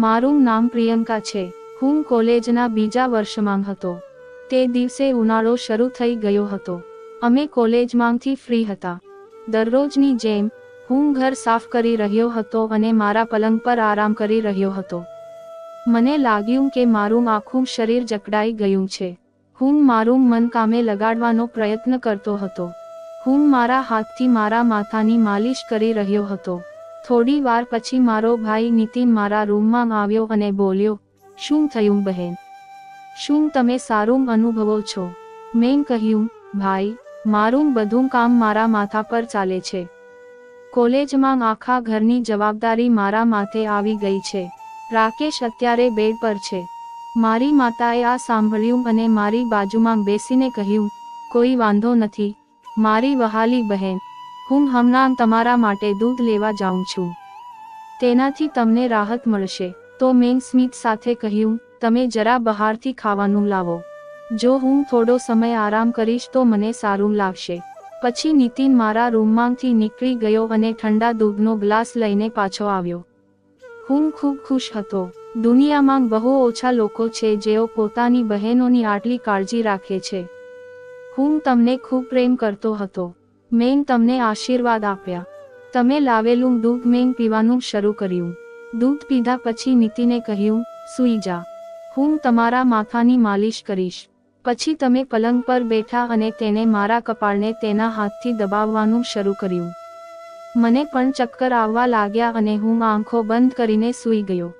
મારું નામ પ્રિયંકા છે. હું કોલેજના બીજા વર્ષમાં હતો. તે દિવસે ઉનાળો શરૂ થઈ ગયો હતો. અમે કોલેજમાંથી ફ્રી હતા. દરરોજની જેમ હું ઘર સાફ કરી રહ્યો હતો અને મારા પલંગ પર આરામ કરી રહ્યો હતો. મને લાગ્યું કે મારું આખું શરીર જકડાઈ ગયું છે. હું મારું મન કામે લગાડવાનો પ્રયત્ન કરતો હતો. હું મારા હાથથી મારા માથાની માલિશ કરી રહ્યો હતો. થોડી વાર પછી મારો ભાઈ નીતિન મારા રૂમમાં આવ્યો અને બોલ્યો, શું થયું બહેન? શું તમે સારું અનુભવો છો? મેં કહ્યું, ભાઈ, મારું બધું કામ મારા માથા પર ચાલે છે. કોલેજમાં આખા ઘરની જવાબદારી મારા માથે આવી ગઈ છે. રાકેશ અત્યારે બેડ પર છે. મારી માતાએ આ સાંભળ્યું અને મારી બાજુમાં બેસીને કહ્યું, કોઈ વાંધો નથી મારી વહાલી બહેન, હું હમણાં તમારા માટે દૂધ લેવા જાઉં છું. તેનાથી તમને રાહત મળશે. તો મેં સ્મિત સાથે કહ્યું, તમે જરા બહારથી ખાવાનું લાવો. જો હું થોડો સમય આરામ કરીશ તો મને સારું લાગશે. પછી નીતિન મારા રૂમમાંથી નીકળી ગયો અને ઠંડા દૂધનો ગ્લાસ લઈને પાછો આવ્યો. હું ખૂબ ખુશ હતો. દુનિયામાં બહુ ઓછા લોકો છે જેઓ પોતાની બહેનોની આટલી કાળજી રાખે છે. હું તમને ખૂબ પ્રેમ કરતો હતો. મેં તમને આશીર્વાદ આપ્યા. તમે લાવેલું દૂધ મેં પીવાનું શરૂ કર્યું. દૂધ પીધા પછી નીતિને કહ્યું, સૂઈ જા. હું તમારા માથાની માલિશ કરીશ. પછી તમે પલંગ પર બેઠા અને તેને મારા કપાળને તેના હાથથી દબાવવાનું શરૂ કર્યું. મને પણ ચક્કર આવવા લાગ્યા અને હું આંખો બંધ કરીને સૂઈ ગયો.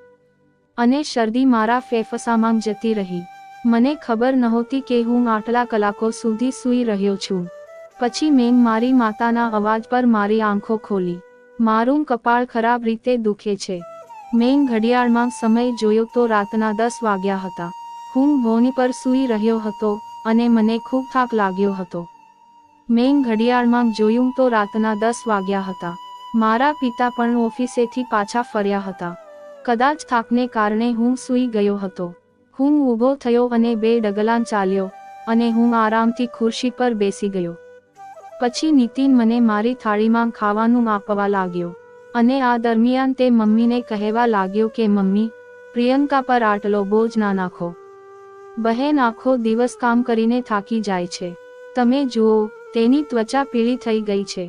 અને શરદી મારા ફેફસામાં જતી રહી. મને ખબર નહોતી કે હું આટલા કલાકો સુધી સૂઈ રહ્યો છું. પછી મેં મારી માતાના અવાજ પર મારી આંખો ખોલી. મારું કપાળ ખરાબ રીતે દુખે છે. મેં ઘડિયાળમાં સમય જોયો તો રાતના 10 વાગ્યા હતા. હું ભોની પર સૂઈ રહ્યો હતો અને મને ખૂબ થાક લાગ્યો હતો. મેં ઘડિયાળમાં જોયું તો રાતના 10 વાગ્યા હતા. મારા પિતા પણ ઓફિસેથી પાછા ફર્યા હતા. કદાચ થાકને કારણે હું સૂઈ ગયો હતો. હું ઊભો થયો અને 2 ડગલાં ચાલ્યો અને હું આરામથી ખુરશી પર બેસી ગયો. પછી નીતિન મને મારી થાળીમાં ખાવાનું આપવા લાગ્યો અને આ દરમિયાન તે મમ્મીને કહેવા લાગ્યો કે મમ્મી, પ્રિયંકા પર આટલો બોજ ના નાખો. બહેન આખો દિવસ કામ કરીને થાકી જાય છે. તમે જુઓ, તેની ત્વચા પીળી થઈ ગઈ છે.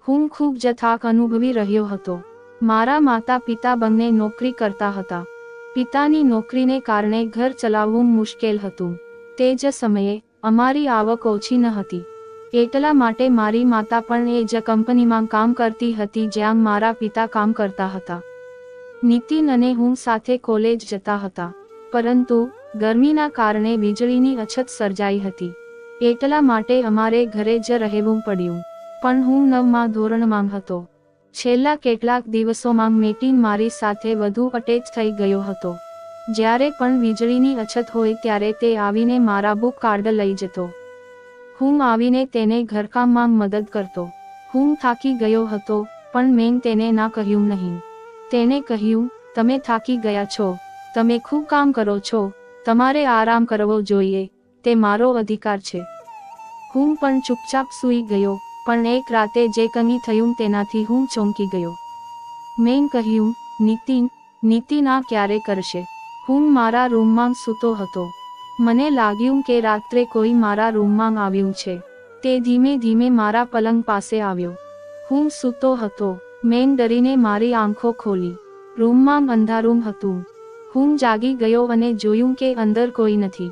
હું ખૂબ જ થાક અનુભવી રહ્યો હતો. મારા માતા પિતા બંને નોકરી કરતા હતા. પિતાની નોકરીને કારણે ઘર ચલાવવું મુશ્કેલ હતું. તે જ સમયે અમારી આવક ઓછી ન હતી. એટલા માટે મારી માતા પણ એ જ કંપનીમાં કામ કરતી હતી જ્યાં મારા પિતા કામ કરતા હતા. નીતિન અને હું સાથે કોલેજ જતા હતા. પરંતુ ગરમીના કારણે વીજળીની અછત સર્જાઈ હતી. એટલા માટે અમારે ઘરે જ રહેવું પડ્યું. પણ હું 9મા ધોરણમાં હતો. છેલ્લા કેટલાક દિવસોમાં નીતિન મારી સાથે વધુ અટેચ થઈ ગયો હતો. જ્યારે પણ વીજળીની અછત હોય ત્યારે તે આવીને મારા બુક કાર્ડ લઈ જતો. હું આવીને તેને ઘરકામમાં મદદ કરતો. હું થાકી ગયો હતો પણ મેં તેને ના કહ્યું નહીં. તેને કહ્યું, તમે થાકી ગયા છો, તમે ખૂબ કામ કરો છો, તમારે આરામ કરવો જોઈએ, તે મારો અધિકાર છે. હું પણ ચૂપચાપ સૂઈ ગયો. પણ એક રાતે જે કંઈ થયું તેનાથી હું ચોંકી ગયો. મેં કહ્યું, નીતિન આ ક્યારે કરશે? હું મારા રૂમમાં સૂતો હતો. મને લાગ્યું કે રાત્રે કોઈ મારા રૂમમાં આવ્યું છે. તે ધીમે ધીમે મારા પલંગ પાસે આવ્યો. હું સૂતો હતો. મેં ડરીને મારી આંખો ખોલી. રૂમમાં અંધારું હતું. હું જાગી ગયો અને જોયું કે અંદર કોઈ નથી.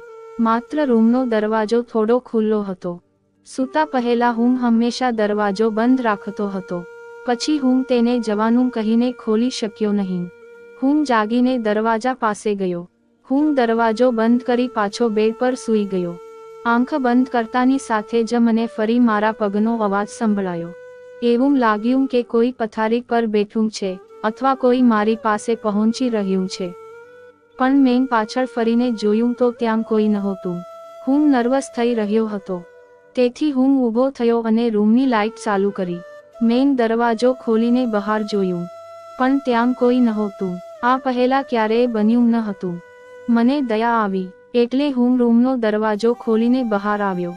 માત્ર રૂમનો દરવાજો થોડો ખુલ્લો હતો. સૂતા પહેલા હું હંમેશા દરવાજો બંધ રાખતો હતો. પછી હું તેને જવાનું કહીને ખોલી શક્યો નહીં. હું જાગીને દરવાજા પાસે ગયો. હું દરવાજો બંધ કરી પાછો બેડ પર સૂઈ ગયો. આંખ બંધ કરતાની સાથે જ મને ફરી મારા પગનો અવાજ સંભળાયો. એવું લાગ્યું કે કોઈ પથારી પર બેઠું છે અથવા કોઈ મારી પાસે પહોંચી રહ્યું છે. પણ મેં પાછળ ફરીને જોયું તો ત્યાં કોઈ નહોતું. હું નર્વસ થઈ રહ્યો હતો. તેથી હું ઊભો થયો અને રૂમની લાઇટ ચાલુ કરી. મેં દરવાજો ખોલીને બહાર જોયું. પણ ત્યાં કોઈ નહોતું. આ પહેલા ક્યારેય બન્યું ન હતું. મને દયા આવી એટલે હું રૂમનો દરવાજો ખોલીને બહાર આવ્યો.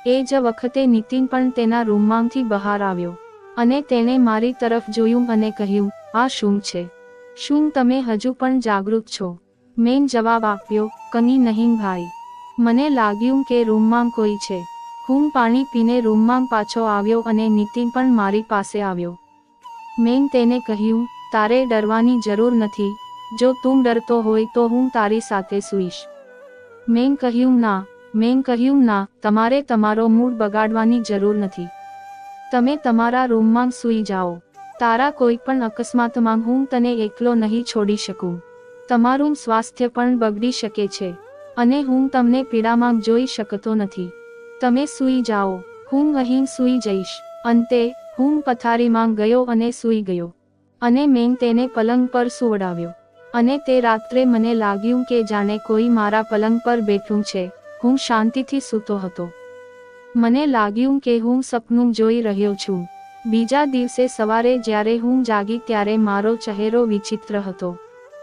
એ જ વખતે નીતિન પણ તેના રૂમમાંથી બહાર આવ્યો અને તેણે મારી તરફ જોયું અને કહ્યું, આ શું છે? શું તમે હજુ પણ જાગૃત છો? મેં જવાબ આપ્યો, કંઈ નહીં ભાઈ. મને લાગ્યું કે રૂમમાં કોઈ છે. હું પાણી પીને રૂમમાં પાછો આવ્યો અને નીતિન પણ મારી પાસે આવ્યો. મેં તેને કહ્યું, તારે ડરવાની જરૂર નથી. જો તું ડરતો હોય તો હું તારી સાથે સૂઈશ. મેં કહ્યું ના, તમારે તમારો મૂડ બગાડવાની જરૂર નથી. તમે તમારા રૂમમાં સૂઈ જાઓ. તારા કોઈ પણ અકસ્માતમાં હું તને એકલો નહીં છોડી શકું. તમારું સ્વાસ્થ્ય પણ બગડી શકે છે અને હું તમને પીડામાં જોઈ શકતો નથી. તમે સૂઈ જાઓ, હું અહીં સૂઈ જઈશ. અંતે હું પથારીમાં ગયો અને સૂઈ ગયો. અને મેં તેને પલંગ પર સુવડાવ્યો. અને તે રાત્રે મને લાગ્યું કે જાણે કોઈ મારા પલંગ પર બેઠું છે. હું શાંતિથી સૂતો હતો. મને લાગ્યું કે હું સપનું જોઈ રહ્યો છું. બીજા દિવસે સવારે જ્યારે હું જાગી ત્યારે મારો ચહેરો વિચિત્ર હતો.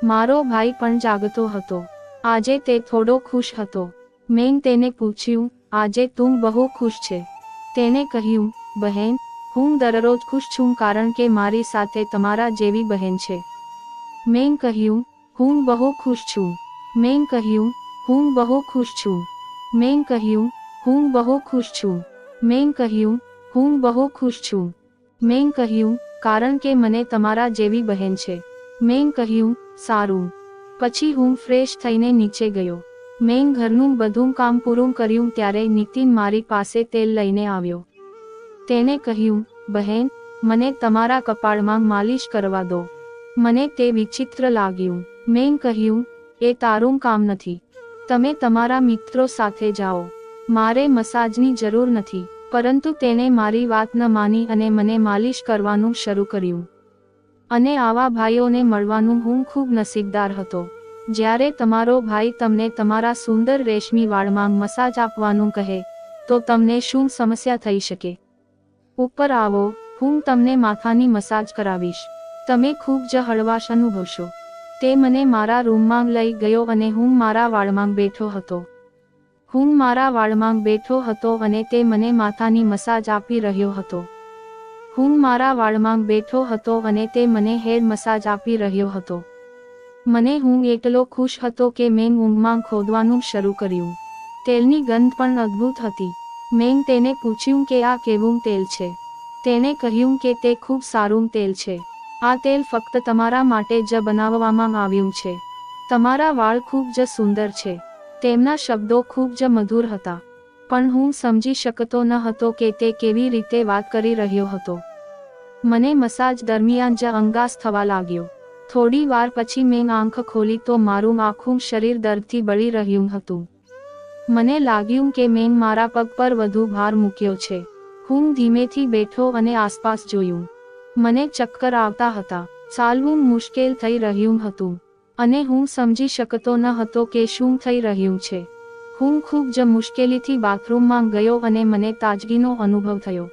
મારો ભાઈ પણ જાગતો હતો. આજે તે થોડો ખુશ હતો. મેં તેને પૂછ્યું, આજે તું બહુ ખુશ છે? તેને કહ્યું, બહેન, હું દરરોજ ખુશ છું કારણ કે મારી સાથે તમારા જેવી બહેન છે. મેં કહ્યું, હું બહુ ખુશ છું. મેં કહ્યું, હું બહુ ખુશ છું. મેં કહ્યું, હું બહુ ખુશ છું. મેં કહ્યું, હું બહુ ખુશ છું. મેં કહ્યું, કારણ કે મને તમારા જેવી બહેન છે. મેં કહ્યું, સારું. પછી હું ફ્રેશ થઈને નીચે ગયો. મેં ઘરનું બધું કામ પૂરું કર્યું ત્યારે નીતિન મારી પાસે તેલ લઈને આવ્યો. તેને કહ્યું, બહેન, મને તમારા કપાળમાં માલિશ કરવા દો. મને તે વિચિત્ર લાગ્યું. મેં કહ્યું, એ તારું કામ નથી. તમે તમારા મિત્રો સાથે જાઓ. મારે મસાજની જરૂર નથી. પરંતુ તેને મારી વાત ન માની અને મને માલિશ કરવાનું શરૂ કર્યું. અને આવા ભાઈઓને મળવાનું હું ખૂબ નસીબદાર હતો. જ્યારે તમારો ભાઈ તમને તમારા સુંદર રેશમી વાળમાં મસાજ આપવાનું કહે તો તમને શું સમસ્યા થઈ શકે? ઉપર આવો, હું તમને માથાની મસાજ કરાવીશ. તમે ખૂબ જ હળવાશ અનુભવશો. તે મને મારા રૂમમાં લઈ ગયો અને હું મારા વાળમાં બેઠો હતો. અને તે મને માથાની મસાજ આપી રહ્યો હતો. હું મારા વાળમાં બેઠો હતો અને તે મને હેડ મસાજ આપી રહ્યો હતો. હું એટલો ખુશ હતો કે મેં ઊંઘમાં ખોદવાનું શરૂ કર્યું. તેલની ગંધ પણ અદ્ભુત હતી. મેં તેને પૂછ્યું કે આ કેવું તેલ છે? તેને કહ્યું કે તે ખૂબ સારું તેલ છે. આ તેલ ફક્ત તમારા માટે જ બનાવવામાં આવ્યું છે. તમારા વાળ ખૂબ જ સુંદર છે. તેમના શબ્દો ખૂબ જ મધુર હતા. પણ હું સમજી શકતો ન હતો કે તે કેવી રીતે વાત કરી રહ્યો હતો. મને મસાજ દરમિયાન જ અંગાસ થવા લાગ્યો. થોડી વાર પછી મેં આંખ ખોલી તો મારું આખું શરીર દર્દથી બળી રહ્યું હતું. મને લાગ્યું કે મેં મારા પગ પર વધુ ભાર મૂક્યો છે. હું ધીમેથી બેઠો અને આસપાસ જોયું. મને ચક્કર આવતા હતા. ચાલવું મુશ્કેલ થઈ રહ્યું હતું. અને હું સમજી શકતો ન હતો કે શું થઈ રહ્યું છે. હું ખૂબ જ મુશ્કેલીથી બાથરૂમમાં ગયો અને મને તાજગીનો અનુભવ થયો.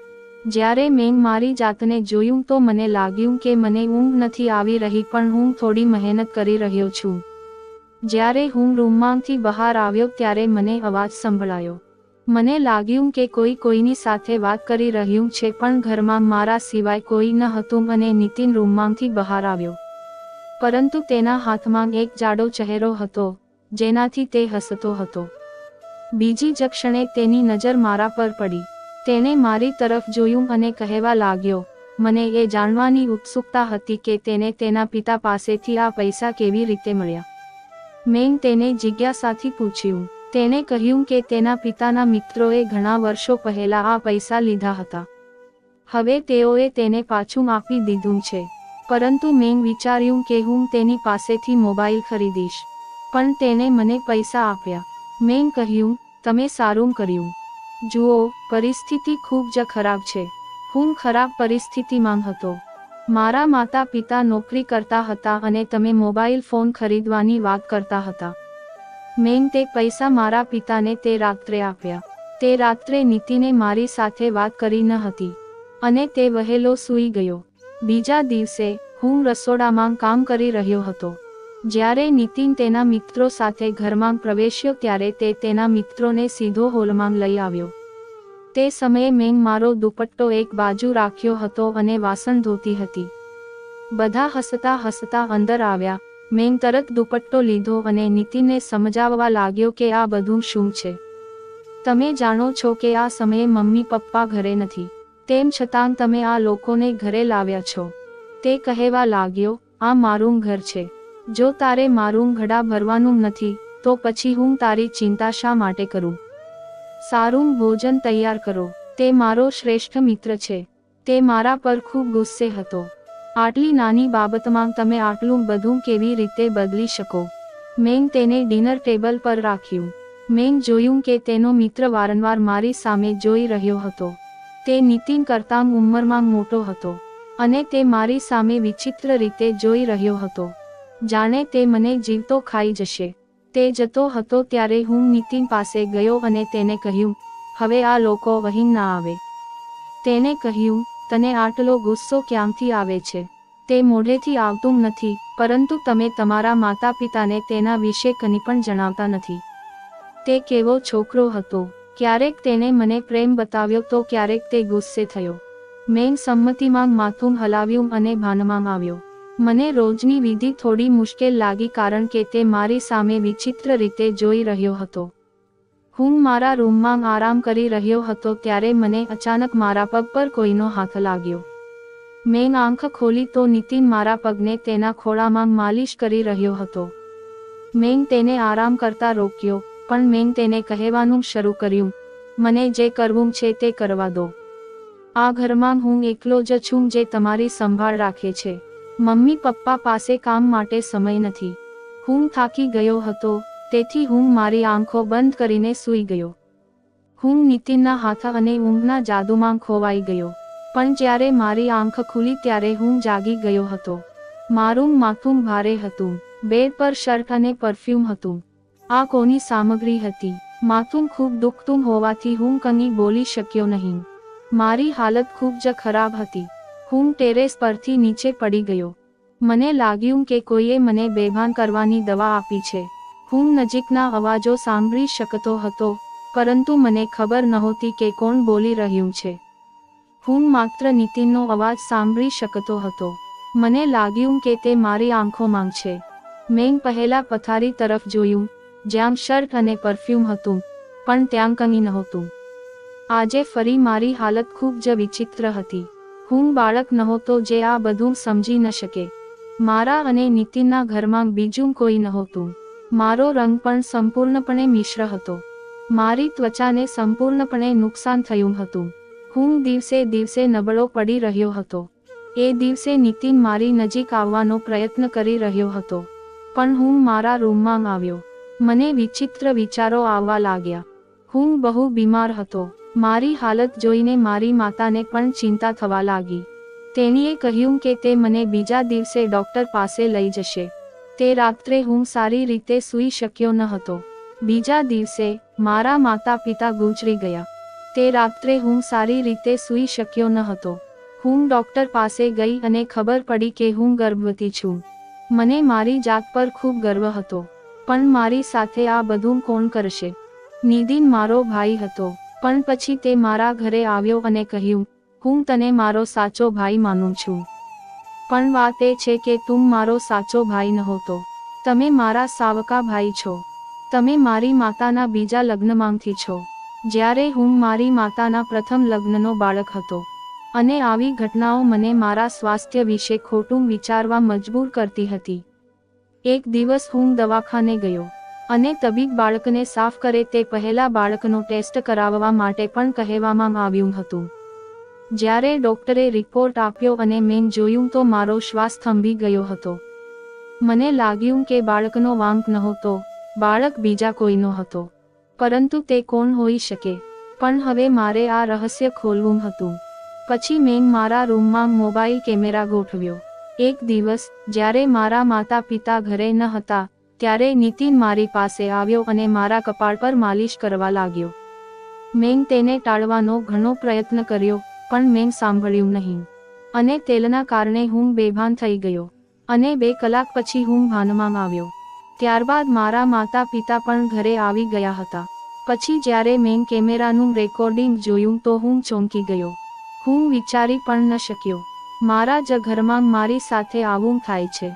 જ્યારે મેં મારી જાતને જોયું તો મને લાગ્યું કે મને ઊંઘ નથી આવી રહી પણ હું થોડી મહેનત કરી રહ્યો છું. જ્યારે હું રૂમમાંથી બહાર આવ્યો ત્યારે મને અવાજ સંભળાયો. મને લાગ્યું કે કોઈ કોઈની સાથે વાત કરી રહ્યું છે પણ ઘરમાં મારા સિવાય કોઈ ન હતું અને નીતિન રૂમમાંથી બહાર આવ્યો. પરંતુ તેના હાથમાં એક જાડો ચહેરો હતો જેનાથી તે હસતો હતો. બીજી જ ક્ષણે તેની નજર મારા પર પડી. તેને મારી તરફ જોયું અને કહેવા લાગ્યો, મને એ જાણવાની ઉત્સુકતા હતી કે તેને તેના પિતા પાસેથી આ પૈસા કેવી રીતે મળ્યા. મેં તેને જિજ્ઞાસાથી પૂછ્યું. તેને કહ્યું કે તેના પિતાના મિત્રોએ ઘણા વર્ષો પહેલા આ પૈસા લીધા હતા. હવે તેઓએ તેને પાછું આપી દીધું છે. પરંતુ મેં વિચાર્યું કે હું તેની પાસેથી મોબાઈલ ખરીદીશ. પણ તેને મને પૈસા આપ્યા. મેં કહ્યું, તમે સારું કર્યું. જુઓ, પરિસ્થિતિ ખૂબ જ ખરાબ છે. હું ખરાબ પરિસ્થિતિમાં હતો. મારા માતા પિતા નોકરી કરતા હતા અને તમે મોબાઈલ ફોન ખરીદવાની વાત કરતા હતા. મેં તે પૈસા મારા પિતાને તે રાત્રે આપ્યા. તે રાત્રે નીતિને મારી સાથે વાત કરી ન હતી અને તે વહેલો સૂઈ ગયો. બીજા દિવસે હું રસોડામાં કામ કરી રહ્યો હતો. જ્યારે નીતિન તેના મિત્રો સાથે ઘરમાં પ્રવેશ્યો ત્યારે તે તેના મિત્રોને સીધો હોલમાં લઈ આવ્યો. તે સમયે મેં મારો દુપટ્ટો એક બાજુ રાખ્યો હતો અને વાસણ ધોતી હતી. બધા હસતા હસતા અંદર આવ્યા. મેં તરત દુપટ્ટો લીધો અને નીતિનને સમજાવવા લાગ્યો કે આ બધું શું છે. તમે જાણો છો કે આ સમયે મમ્મી પપ્પા ઘરે નથી, તેમ છતાં તમે આ લોકોને ઘરે લાવ્યા છો. તે કહેવા લાગ્યો, આ મારું ઘર છે. જો તારે મારું ઘડા ભરવાનું નથી તો પછી હું તારી ચિંતા શા માટે કરું? સારું ભોજન તૈયાર કરો. તે મારો શ્રેષ્ઠ મિત્ર છે. તે મારા પર ખૂબ ગુસ્સે હતો. આટલી નાની બાબતમાં તમે આટલું બધું કેવી રીતે બદલી શકો? મેં તેને ડિનર ટેબલ પર રાખ્યું. મેં જોયું કે તેનો મિત્ર વારંવાર મારી સામે જોઈ રહ્યો હતો. તે નીતિન કરતાં ઉંમરમાં મોટો હતો અને તે મારી સામે વિચિત્ર રીતે જોઈ રહ્યો હતો, જાણે તે મને જીવતો ખાઈ જશે. તે જતો હતો ત્યારે હું નીતિન પાસે ગયો અને તેને કહ્યું, હવે આ લોકો અહીં ના આવે. તેને કહ્યું, તને આટલો ગુસ્સો ક્યાંથી આવે છે? તે મોઢેથી આવતું નથી, પરંતુ તમે તમારા માતા પિતાને તેના વિશે કંઈ પણ જણાવતા નથી. તે કેવો છોકરો હતો. ક્યારેક તેને મને પ્રેમ બતાવ્યો તો ક્યારેક તે ગુસ્સે થયો. મેં સંમતિમાં માથું હલાવ્યું અને ભાનમાં આવ્યો. મને રોજની વિધિ થોડી મુશ્કેલ લાગી કારણ કે તે મારી સામે વિચિત્ર રીતે જોઈ રહ્યો હતો. હું મારા રૂમમાં આરામ કરી રહ્યો હતો ત્યારે મને અચાનક મારા પગ પર કોઈનો હાથ લાગ્યો. મેં આંખ ખોલી તો નીતિન મારા પગને તેના ખોળામાં માલિશ કરી રહ્યો હતો. મેં તેને આરામ કરતા રોક્યો, પણ મેં તેને કહેવાનું શરૂ કર્યું, મને જે કરવું છે તે કરવા દો. આ ઘરમાં હું એકલો જ છું જે તમારી સંભાળ રાખે છે. મમ્મી પપ્પા પાસે કામ માટે સમય નથી. હું થાકી ગયો હતો, તેથી હું મારી આંખો બંધ કરીને સૂઈ ગયો. હું નીતિનના હાથ અને ઊંઘના જાદુમાં ખોવાઈ ગયો. પણ જ્યારે મારી આંખ ખુલી ત્યારે હું જાગી ગયો હતો. મારું માથું ભારે હતું. બેડ પર શર્ટ અને પરફ્યુમ હતું. આ કોની સામગ્રી હતી? માથું ખૂબ દુખતું હોવાથી હું કંઈ બોલી શક્યો નહીં. મારી હાલત ખૂબ જ ખરાબ હતી. હું ટેરેસ પરથી નીચે પડી ગયો. મને લાગ્યું કે કોઈએ મને બેભાન કરવાની દવા આપી છે. હું નજીકના અવાજો સાંભળી શકતો હતો, પરંતુ મને ખબર નહોતી કે કોણ બોલી રહ્યું છે. હું માત્ર નીતિનનો અવાજ સાંભળી શકતો હતો. મને લાગ્યું કે તે મારી આંખોમાં છે. મેં પહેલા પથારી તરફ જોયું, જ્યાં શર્ટ અને પરફ્યુમ હતું, પણ ત્યાં કંઈ નહોતું. આજે ફરી મારી હાલત ખૂબ જ વિચિત્ર હતી. હું બાળક નહોતો જે આ બધું સમજી ન શકે. મારા અને નીતિનના ઘરમાં બીજું કોઈ નહોતું. મારો રંગ પણ સંપૂર્ણપણે મિશ્ર હતો. મારી ત્વચાને સંપૂર્ણપણે નુકસાન થયું હતું. હું દિવસે દિવસે નબળો પડી રહ્યો હતો. એ દિવસે નીતિન મારી નજીક આવવાનો પ્રયત્ન કરી રહ્યો હતો, પણ હું મારા રૂમમાં આવ્યો. મને વિચિત્ર વિચારો આવવા લાગ્યા. હું બહુ બીમાર હતો. મારી હાલત જોઈને મારી માતાને પણ ચિંતા થવા લાગી. તેણીએ કહ્યું કે તે મને બીજા દિવસે ડૉક્ટર પાસે લઈ જશે. તે રાત્રે હું સારી રીતે સૂઈ શક્યો ન હતો. બીજા દિવસે મારા માતા પિતા ગુજરી ગયા. તે રાત્રે હું સારી રીતે સૂઈ શક્યો ન હતો. હું ડૉક્ટર પાસે ગઈ અને ખબર પડી કે હું ગર્ભવતી છું. મને મારી જાત પર ખૂબ ગર્વ હતો, પણ મારી સાથે આ બધું કોણ કરશે? નિતિન મારો ભાઈ હતો, પણ પછી તે મારા ઘરે આવ્યો અને કહ્યું, હું તને મારો સાચો ભાઈ માનું છું. પણ વાત એ છે કે તું મારો સાચો ભાઈ નહોતો. તમે મારા સાવકા ભાઈ છો. તમે મારી માતાના બીજા લગ્નમાંથી છો, જ્યારે હું મારી માતાના પ્રથમ લગ્નનો બાળક હતો. અને આવી ઘટનાઓ મને મારા સ્વાસ્થ્ય વિશે ખોટું વિચારવા મજબૂર કરતી હતી. એક દિવસ હું દવાખાને ગયો અને તબીબ બાળકને સાફ કરે તે પહેલા બાળકનો ટેસ્ટ કરાવવા માટે પણ કહેવામાં આવ્યું હતું. જ્યારે ડોક્ટરે રિપોર્ટ આપ્યો અને મેં જોયું તો મારો શ્વાસ થંભી ગયો હતો. મને લાગ્યું કે બાળકનો વાંક નહોતો, બાળક બીજા કોઈનો હતો. પરંતુ તે કોણ હોઈ શકે? પણ હવે મારે આ રહસ્ય ખોલવું હતું. પછી મેં મારા રૂમમાં મોબાઈલ કેમેરા ગોઠવ્યો. એક દિવસ જ્યારે મારા માતા પિતા ઘરે ન હતા ત્યારે નીતિન મારી પાસે આવ્યો અને મારા કપાળ પર માલિશ કરવા લાગ્યો. મેં તેને ટાળવાનો ઘણો પ્રયત્ન કર્યો, પણ મેં સાંભળ્યું નહીં. અને તેલના કારણે હું બેભાન થઈ ગયો અને 2 કલાક પછી હું ભાનમાં આવ્યો. ત્યારબાદ મારા માતા પિતા પણ ઘરે આવી ગયા હતા. પછી જ્યારે મેં કેમેરાનું રેકોર્ડિંગ જોયું તો હું ચોંકી ગયો. હું વિચારી પણ ન શક્યો. મારા જ ઘરમાં મારી સાથે આવું થાય છે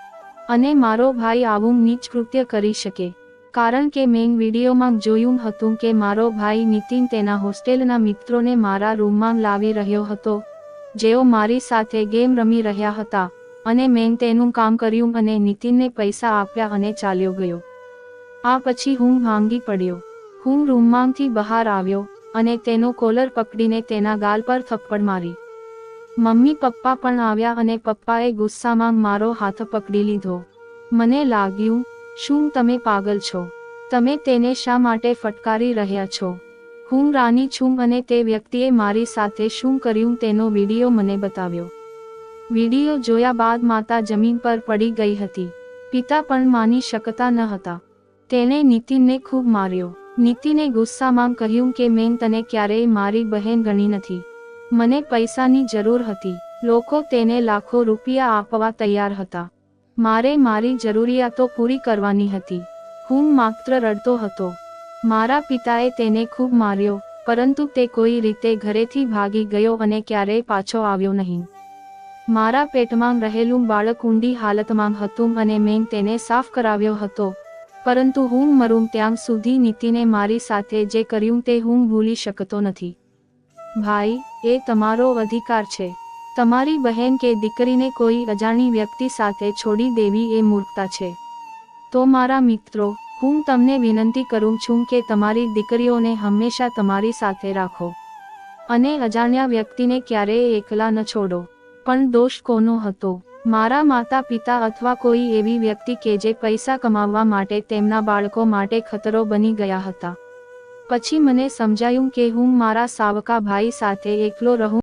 અને મારો ભાઈ આવું નીચ કૃત્ય કરી શકે, કારણ કે મેં વિડીયોમાં જોયું હતું કે મારો ભાઈ નીતિન તેના હોસ્ટેલના મિત્રોને મારા રૂમમાં લાવી રહ્યો હતો, જેઓ મારી સાથે ગેમ રમી રહ્યા હતા, અને મેં તેનું કામ કર્યું અને નીતિનને પૈસા આપ્યા અને ચાલ્યો ગયો. આ પછી હું ભાંગી પડ્યો. હું રૂમમાંથી બહાર આવ્યો અને તેનો કોલર પકડીને તેના ગાલ પર થપ્પડ મારી. મમ્મી પપ્પા પણ આવ્યા અને પપ્પાએ ગુસ્સામાં મારો હાથ પકડી લીધો. મને લાગ્યું, શું તમે પાગલ છો? તમે તેને શા માટે ફટકારી રહ્યા છો? હું રાની છું અને તે વ્યક્તિએ મારી સાથે શું કર્યું તેનો વિડીયો મને બતાવ્યો. વિડીયો જોયા બાદ માતા જમીન પર પડી ગઈ હતી. પિતા પણ માની શકતા ન હતા. તેણે નીતિનને ખૂબ માર્યો. નીતિને ગુસ્સામાં કહ્યું કે મેં તને ક્યારેય મારી બહેન ગણી નથી. મને પૈસાની જરૂર હતી. લોકો તેને લાખો રૂપિયા આપવા તૈયાર હતા. મારે મારી જરૂરિયાતો પૂરી કરવાની હતી. હું માત્ર રડતો હતો. મારા પિતાએ તેને ખૂબ માર્યો, પરંતુ તે કોઈ રીતે ઘરેથી ભાગી ગયો અને ક્યારેય પાછો આવ્યો નહીં. મારા પેટમાં રહેલું બાળક ઊંડી હાલતમાં હતું અને મેં તેને સાફ કરાવ્યો હતો, પરંતુ હું મરું ત્યાં સુધી નીતિને મારી સાથે જે કર્યું તે હું ભૂલી શકતો નથી. ભાઈ, એ તમારો અધિકાર છે. તમારી બહેન કે દીકરીને કોઈ અજાણી વ્યક્તિ સાથે છોડી દેવી એ મૂર્ખતા છે. તો મારા મિત્રો, હું તમને વિનંતી કરું છું કે તમારી દીકરીઓને હંમેશા તમારી સાથે રાખો અને અજાણ્યા વ્યક્તિને ક્યારેય એકલા ન છોડો. પણ દોષ કોનો હતો? મારા માતા પિતા અથવા કોઈ એવી વ્યક્તિ કે જે પૈસા કમાવવા માટે તેમના બાળકો માટે ખતરો બની ગયા હતા. પછી મને સમજાયું કે હું મારા સાવકા ભાઈ સાથે એકલો રહું